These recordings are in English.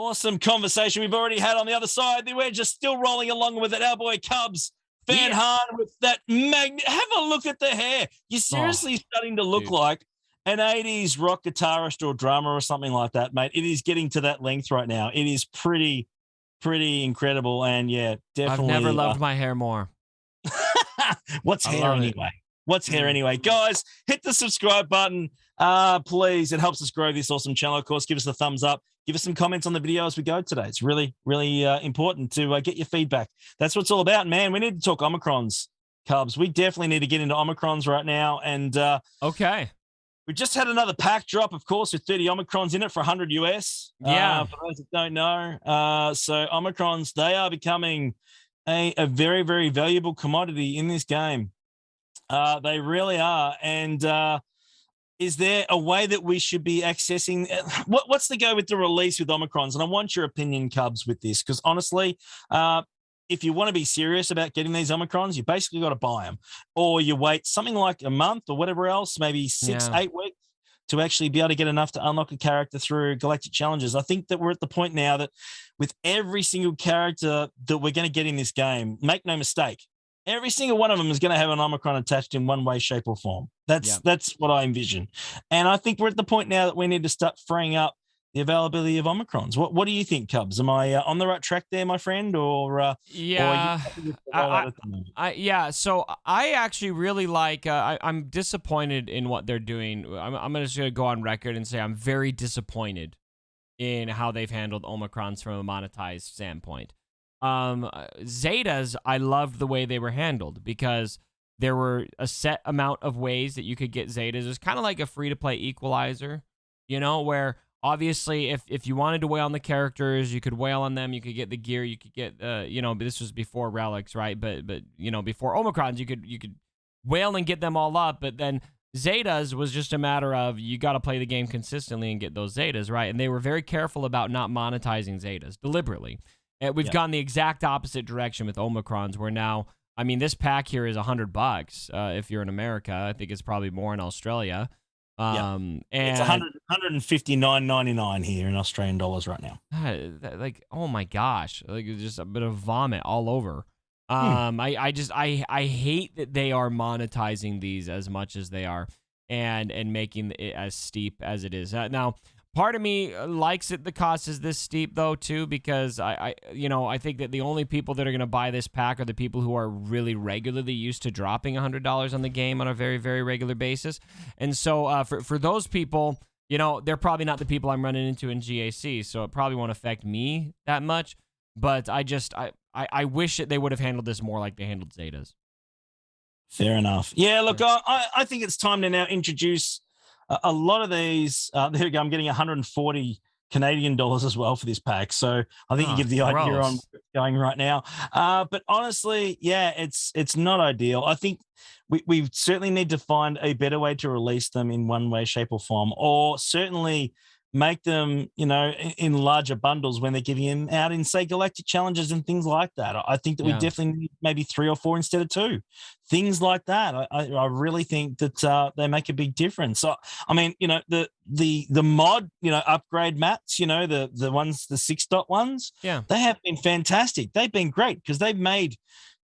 Awesome conversation we've already had on the other side. We're just still rolling along with it. Our boy Cubs, Van Hahn with that have a look at the hair. You're seriously starting to look like an 80s rock guitarist or drummer or something like that, mate. It is getting to that length right now. It is pretty incredible. And yeah, definitely. I've never loved my hair more. What's hair anyway? What's hair anyway? Guys, hit the subscribe button, please. It helps us grow this awesome channel. Of course, give us a thumbs up. Give us some comments on the video as we go today. It's really important to get your feedback. That's what it's all about, man. We need to talk Omicrons, Cubs. We definitely need to get into Omicrons right now. And okay. We just had another pack drop, of course, with 30 Omicrons in it for 100 US. Yeah. For those that don't know. So Omicrons, they are becoming a very, very valuable commodity in this game. They really are. And is there a way that we should be accessing? What's the go with the release with Omicrons? And I want your opinion, Cubs, with this, because honestly, if you want to be serious about getting these Omicrons, you basically got to buy them, or you wait something like a month or whatever else, maybe 6-8 weeks to actually be able to get enough to unlock a character through Galactic Challenges. I think that we're at the point now that with every single character that we're going to get in this game, make no mistake, every single one of them is going to have an Omicron attached in one way, shape, or form. That's what I envision. And I think we're at the point now that we need to start freeing up the availability of Omicrons. What do you think, Cubs? Am I on the right track there, my friend? Or yeah, So I actually really like. I'm disappointed in what they're doing. I'm just gonna go on record and say I'm very disappointed in how they've handled Omicrons from a monetized standpoint. Zetas, I loved the way they were handled because there were a set amount of ways that you could get Zetas. It's kind of like a free-to-play equalizer, where obviously if you wanted to whale on the characters, you could whale on them, you could get the gear, you could get, but this was before relics, right? But before Omicrons, you could whale and get them all up, but then Zetas was just a matter of you got to play the game consistently and get those Zetas, right? And they were very careful about not monetizing Zetas deliberately. We've gone the exact opposite direction with Omicrons, where now, this pack here is $100 if you're in America. I think it's probably more in Australia. And it's $159.99 here in Australian dollars right now. Oh my gosh, it's just a bit of vomit all over. I hate that they are monetizing these as much as they are, and making it as steep as it is. Now, part of me likes it. The cost is this steep though too, because I think that the only people that are going to buy this pack are the people who are really regularly used to dropping $100 on the game on a very, very regular basis. And so for those people, they're probably not the people I'm running into in GAC, so it probably won't affect me that much. But I wish that they would have handled this more like they handled Zetas. Fair enough. Yeah, look, I think it's time to now introduce a lot of these. There we go. I'm getting 140 Canadian dollars as well for this pack. So I think you give the idea on what's going right now. But honestly, yeah, it's not ideal. I think we certainly need to find a better way to release them in one way, shape, or form, or certainly make them, in larger bundles when they're giving them out in, say, Galactic Challenges and things like that. I think that we definitely need maybe 3 or 4 instead of 2. Things like that. I really think that they make a big difference. So, the mod, upgrade mats, the ones, the 6-dot ones, they have been fantastic. They've been great because they've made,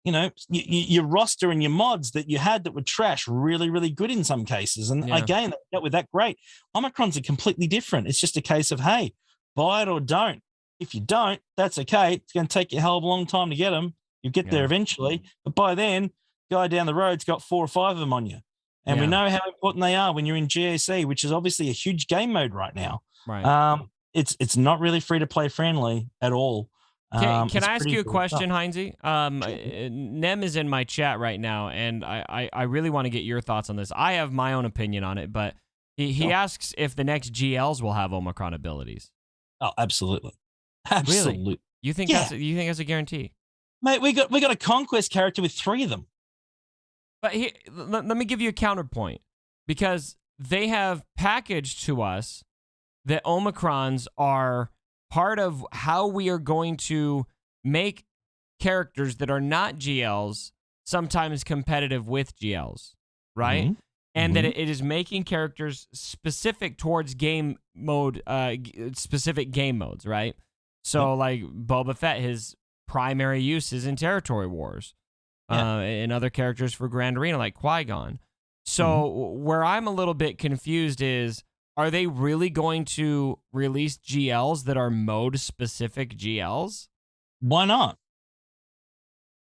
your roster and your mods that you had that were trash really, really good in some cases. And again, they dealt with that great. Omicrons are completely different. It's just a case of, hey, buy it or don't. If you don't, that's okay. It's going to take you a hell of a long time to get them. You get there eventually. But by then, guy down the road's got 4 or 5 of them on you. And we know how important they are when you're in GAC, which is obviously a huge game mode right now. Right. It's not really free-to-play friendly at all. Can I ask you a question, Heinze? Nem is in my chat right now, and I really want to get your thoughts on this. I have my own opinion on it, but he asks if the next GLs will have Omicron abilities. Oh, absolutely. Absolutely. Really? You think that's a guarantee? Mate, we got a Conquest character with 3 of them. But let me give you a counterpoint, because they have packaged to us that Omicrons are part of how we are going to make characters that are not GLs sometimes competitive with GLs, right? Mm-hmm. And that it is making characters specific towards game mode, specific game modes, right? So like Boba Fett, his primary use is in territory wars. And other characters for Grand Arena like Qui-Gon. So where I'm a little bit confused is, are they really going to release GLs that are mode-specific GLs? Why not?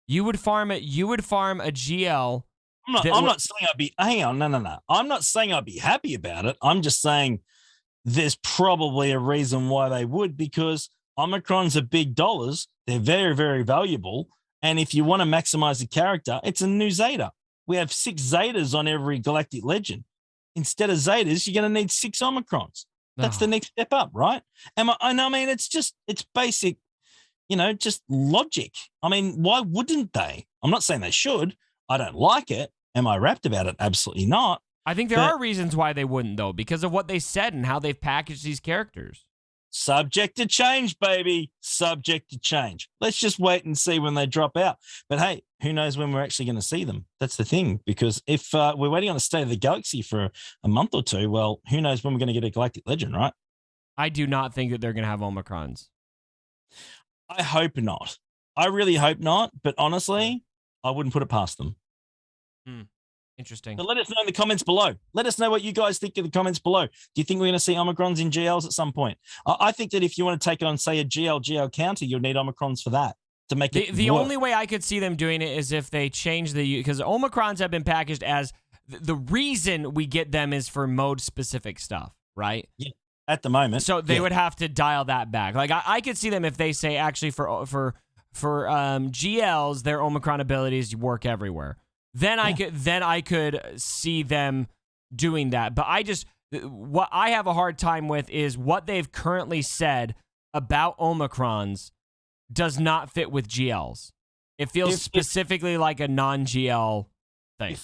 You would farm it. You would farm a GL. I'm not saying I'd be. Hang on, no. I'm not saying I'd be happy about it. I'm just saying there's probably a reason why they would, because Omicrons are big dollars. They're very, very valuable. And if you want to maximize the character, it's a new Zeta. We have 6 Zetas on every Galactic Legend. Instead of Zetas, you're going to need 6 Omicrons. That's the next step up, right? And I mean, it's basic, just logic. I mean, why wouldn't they? I'm not saying they should. I don't like it. Am I rapt about it? Absolutely not. I think there are reasons why they wouldn't, though, because of what they said and how they've packaged these characters. Subject to change, baby. Subject to change. Let's just wait and see when they drop out. But hey, who knows when we're actually going to see them? That's the thing. Because if we're waiting on the State of the Galaxy for a month or two, well, who knows when we're going to get a Galactic Legend, right? I do not think that they're going to have Omicrons. I hope not. I really hope not. But honestly, I wouldn't put it past them. Interesting. So let us know in the comments below. Let us know what you guys think in the comments below. Do you think we're going to see Omicrons in GLs at some point? I think that if you want to take on, say, a GL counter, you'll need Omicrons for that to make it The work. only way I could see them doing it is if they change because Omicrons have been packaged as the reason we get them is for mode-specific stuff, right? Yeah, at the moment. So they would have to dial that back. Like I could see them if they say actually for GLs, their Omicron abilities work everywhere. Then I could see them doing that. But what I have a hard time with is what they've currently said about Omicrons does not fit with GLs. It feels specifically like a non-GL thing.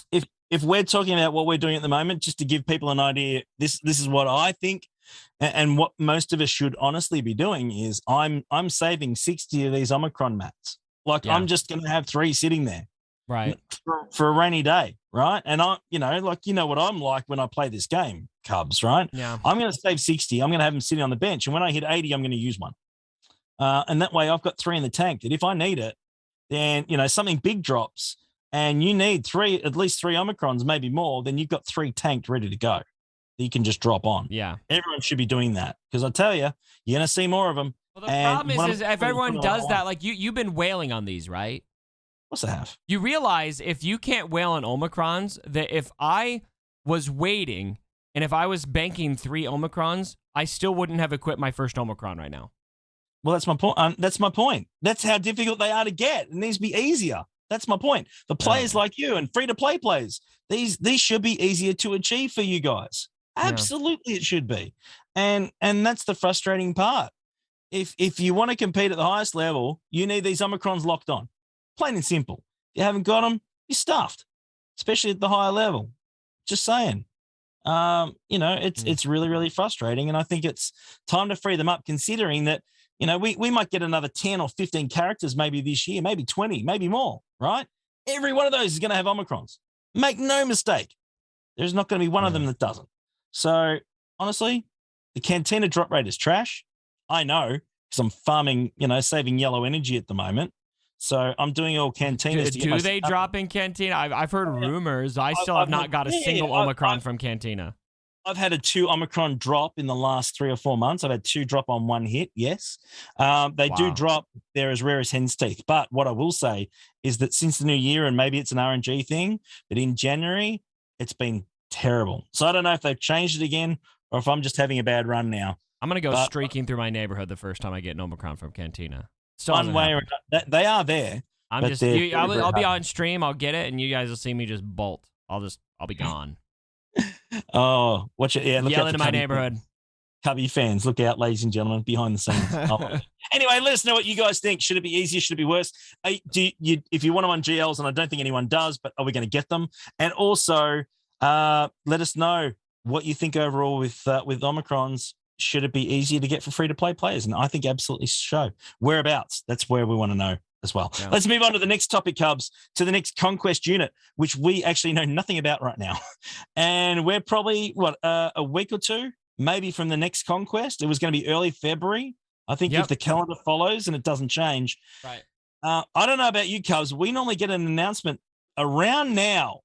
If we're talking about what we're doing at the moment, just to give people an idea, this is what I think, and what most of us should honestly be doing is I'm saving 60 of these Omicron mats. Like I'm just going to have 3 sitting there. Right. For a rainy day, right? And what I'm like when I play this game, Cubs, right? Yeah. I'm going to save 60. I'm going to have them sitting on the bench. And when I hit 80, I'm going to use one. And that way I've got 3 in the tank that if I need it, then, something big drops and you need at least 3 Omicrons, maybe more, then you've got 3 tanked ready to go that you can just drop on. Yeah. Everyone should be doing that because I tell you, you're going to see more of them. Well, the problem is if everyone does that, like you've been wailing on these, right? Of course I have. You realize if you can't whale on Omicrons, that if I was waiting and if I was banking 3 Omicrons, I still wouldn't have equipped my first Omicron right now. Well, that's my point. That's my point. That's how difficult they are to get. It needs to be easier. That's my point. The players like you and free-to-play players, these should be easier to achieve for you guys. Absolutely, it should be. And that's the frustrating part. If you want to compete at the highest level, you need these Omicrons locked on. Plain and simple. If you haven't got them, you're stuffed, especially at the higher level. Just saying. It's really, really frustrating. And I think it's time to free them up, considering that, we might get another 10 or 15 characters maybe this year, maybe 20, maybe more, right? Every one of those is going to have Omicrons. Make no mistake. There's not going to be one of them that doesn't. So, honestly, the Cantina drop rate is trash. I know because I'm farming, saving yellow energy at the moment. So I'm doing all Cantinas. Do they drop in Cantina? I've heard rumors. I still have not got a single Omicron from Cantina. I've had a 2 Omicron drop in the last 3 or 4 months. I've had 2 drop on 1 hit. Yes. They do drop. They're as rare as hen's teeth. But what I will say is that since the new year, and maybe it's an RNG thing, but in January, it's been terrible. So I don't know if they've changed it again or if I'm just having a bad run now. I'm going to go streaking through my neighborhood the first time I get an Omicron from Cantina. One way or another, they are there. I'll be on stream. I'll get it, and you guys will see me just bolt. I'll be gone. Oh, watch it! Yeah, look yelling in my neighborhood. Cubby fans, look out, ladies and gentlemen, behind the scenes. Anyway, let us know what you guys think. Should it be easier? Should it be worse? If you want them on GLs, and I don't think anyone does, but are we going to get them? And also, let us know what you think overall with Omicrons. Should it be easier to get for free-to-play players? And I think absolutely so. Whereabouts? That's where we want to know as well. Yeah. Let's move on to the next topic, Cubs, to the next Conquest unit, which we actually know nothing about right now. And we're probably, a week or 2, maybe from the next Conquest. It was going to be early February. I think if the calendar follows and it doesn't change, right. I don't know about you, Cubs. We normally get an announcement around now,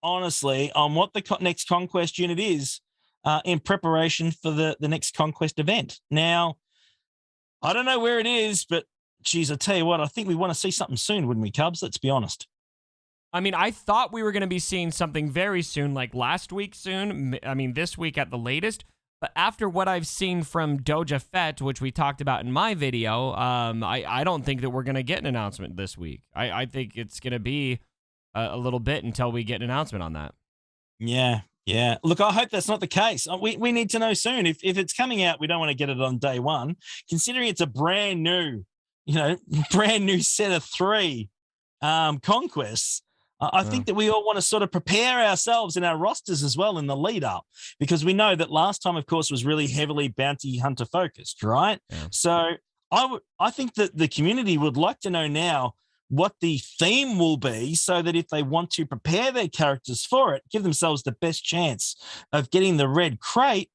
honestly, on what the next Conquest unit is in preparation for the next Conquest event. Now, I don't know where it is, but geez, I tell you what, I think we want to see something soon, wouldn't we, Cubs? Let's be honest. I mean, I thought we were going to be seeing something very soon, like last week soon. I mean, this week at the latest. But after what I've seen from Doja Fett, which we talked about in my video, I don't think that we're going to get an announcement this week. I think it's going to be a little bit until we get an announcement on that. Yeah. Look, I hope that's not the case. We need to know soon. If it's coming out, we don't want to get it on day one. Considering it's a brand new set of 3 conquests. I think that we all want to sort of prepare ourselves in our rosters as well in the lead up, because we know that last time, of course, was really heavily bounty hunter focused, right? Yeah. So I think that the community would like to know now what the theme will be, so that if they want to prepare their characters for it, give themselves the best chance of getting the red crate.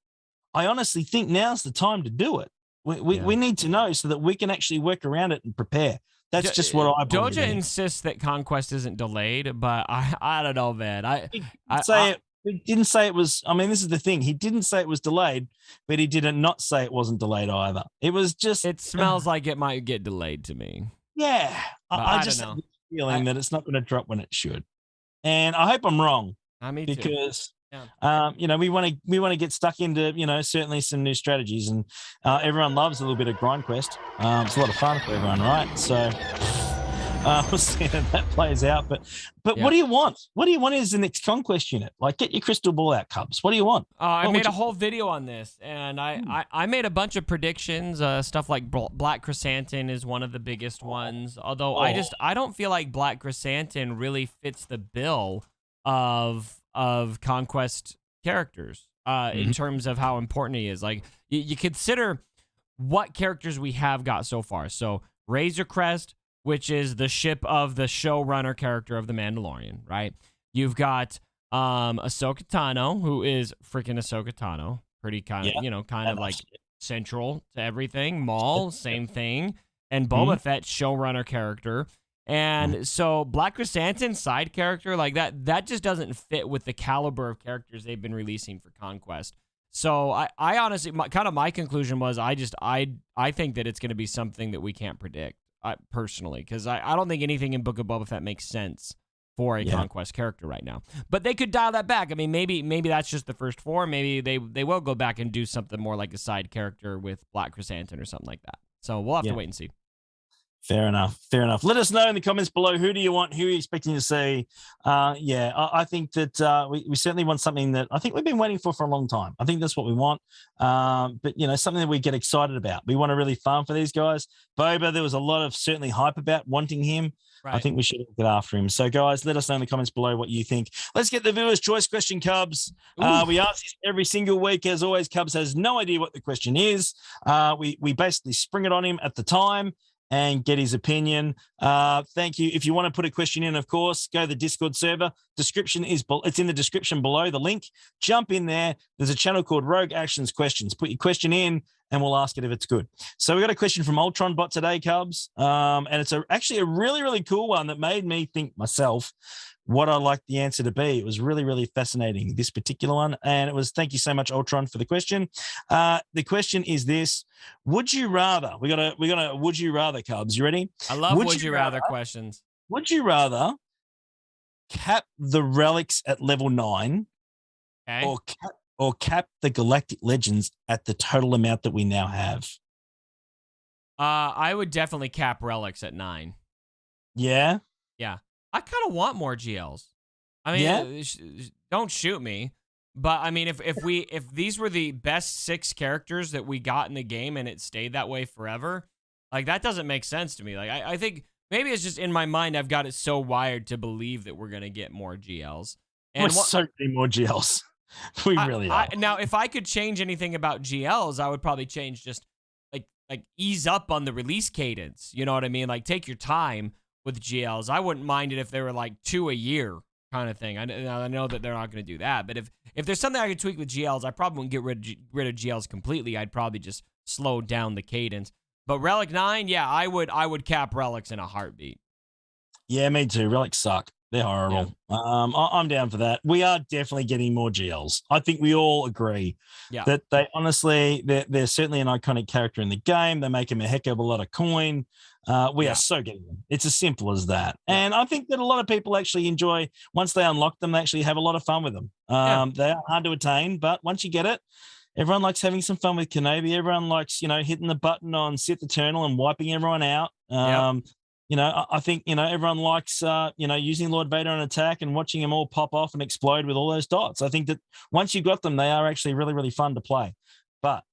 I honestly think now's the time to do it. We need to know so that we can actually work around it and prepare. That's just what I believe. Doja insists that Conquest isn't delayed, but I don't know, man. He didn't say it was. I mean, this is the thing. He didn't say it was delayed, but he did not say it wasn't delayed either. It was just. It smells like it might get delayed to me. Yeah, I just have the feeling that it's not going to drop when it should, and I hope I'm wrong. Me too. Because. Yeah. We want to get stuck into, certainly some new strategies, and everyone loves a little bit of grind quest. It's a lot of fun for everyone, right? So we'll see how that plays out. But what do you want? What do you want is the next Conquest unit? Like, get your crystal ball out, Cubs. What do you want? I made a whole video on this, and I made a bunch of predictions. Stuff like Black Chrysanthemum is one of the biggest ones. Although I don't feel like Black Chrysanthemum really fits the bill of Conquest characters in terms of how important he is. Like, you consider what characters we have got so far. So Razor Crest, which is the ship of the showrunner character of The Mandalorian, right? You've got Ahsoka Tano, who is freaking Ahsoka Tano, pretty kind of like central to everything. Maul, same thing. And Boba Fett, showrunner character. And so Black Chrysanthemum side character, like that just doesn't fit with the caliber of characters they've been releasing for Conquest. So I honestly, my conclusion was I think that it's going to be something that we can't predict, personally, because I don't think anything in Book of Boba Fett makes sense for a Conquest character right now. But they could dial that back. I mean, maybe that's just the first 4. Maybe they will go back and do something more like a side character with Black Chrysanthemum or something like that. So we'll have to wait and see. Fair enough. Let us know in the comments below. Who do you want? Who are you expecting to see? I think that we certainly want something that I think we've been waiting for a long time. I think that's what we want. But, something that we get excited about. We want to really farm for these guys. Boba, there was a lot of certainly hype about wanting him. Right. I think we should get after him. So, guys, let us know in the comments below what you think. Let's get the viewer's choice question, Cubs. We ask this every single week. As always, Cubs has no idea what the question is. We basically spring it on him at the time and get his opinion. Thank you. If you want to put a question in, of course, go to the Discord server. It's in the description below the link. Jump in there. There's a channel called Rogue Actions Questions. Put your question in, and we'll ask it if it's good. So we got a question from Ultron Bot today, Cubs, and it's actually a really, really cool one that made me think myself what I like the answer to be. It was really, really fascinating, this particular one. And it was, thank you so much, Ultron, for the question. The question is this: would you rather? We got a would you rather, Cubs. You ready? I love would you rather questions. Would you rather cap the relics at level 9, or cap the galactic legends at the total amount that we now have? I would definitely cap relics at 9. Yeah. Yeah. I kind of want more GLs. I mean, don't shoot me, but I mean, if these were the best 6 characters that we got in the game and it stayed that way forever, like, that doesn't make sense to me. Like, I think maybe it's just in my mind I've got it so wired to believe that we're gonna get more GLs. And we're certainly more GLs. We really are. Now, if I could change anything about GLs, I would probably change just like ease up on the release cadence. You know what I mean? Like, take your time with GLs. I wouldn't mind it if they were like 2 a year kind of thing. I know that they're not going to do that, but if there's something I could tweak with GLs, I probably wouldn't get rid of GLs completely. I'd probably just slow down the cadence. But Relic 9, yeah, I would cap relics in a heartbeat. Yeah, me too. Relics suck. They're horrible. I'm down for that. We are definitely getting more GLs. I think we all agree Yeah. that they honestly, they're certainly an iconic character in the game. They make them a heck of a lot of coin. We are so getting them. It's as simple as that. Yeah. And I think that a lot of people actually enjoy, once they unlock them, they actually have a lot of fun with them. They are hard to attain, but once you get it, everyone likes having some fun with Kenobi. Everyone likes, hitting the button on Sith Eternal and wiping everyone out. I think, everyone likes, using Lord Vader on attack and watching them all pop off and explode with all those dots. I think that once you got them, they are actually really, really fun to play. But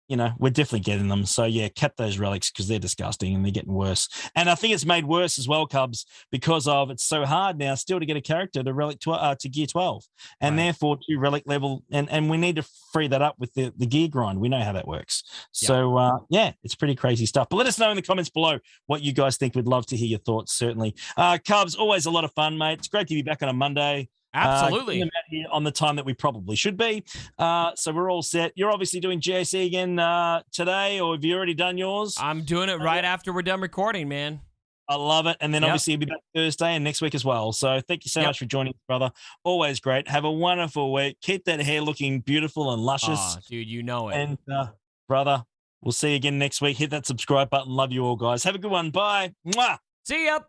we're definitely getting them. So, yeah, cap those relics because they're disgusting and they're getting worse. And I think it's made worse as well, Cubs, because of it's so hard now still to get a character to relic to gear 12 and therefore to relic level. And we need to free that up with the gear grind. We know how that works. So, it's pretty crazy stuff. But let us know in the comments below what you guys think. We'd love to hear your thoughts, certainly. Cubs, always a lot of fun, mate. It's great to be back on a Monday. Absolutely. Out here on the time that we probably should be. So we're all set. You're obviously doing GAC again today, or have you already done yours? I'm doing it right after we're done recording, man. I love it. And then obviously you'll be back Thursday and next week as well. So thank you so much for joining us, brother. Always great. Have a wonderful week. Keep that hair looking beautiful and luscious. Oh, dude, you know it. And brother, we'll see you again next week. Hit that subscribe button. Love you all, guys. Have a good one. Bye. Mwah. See ya.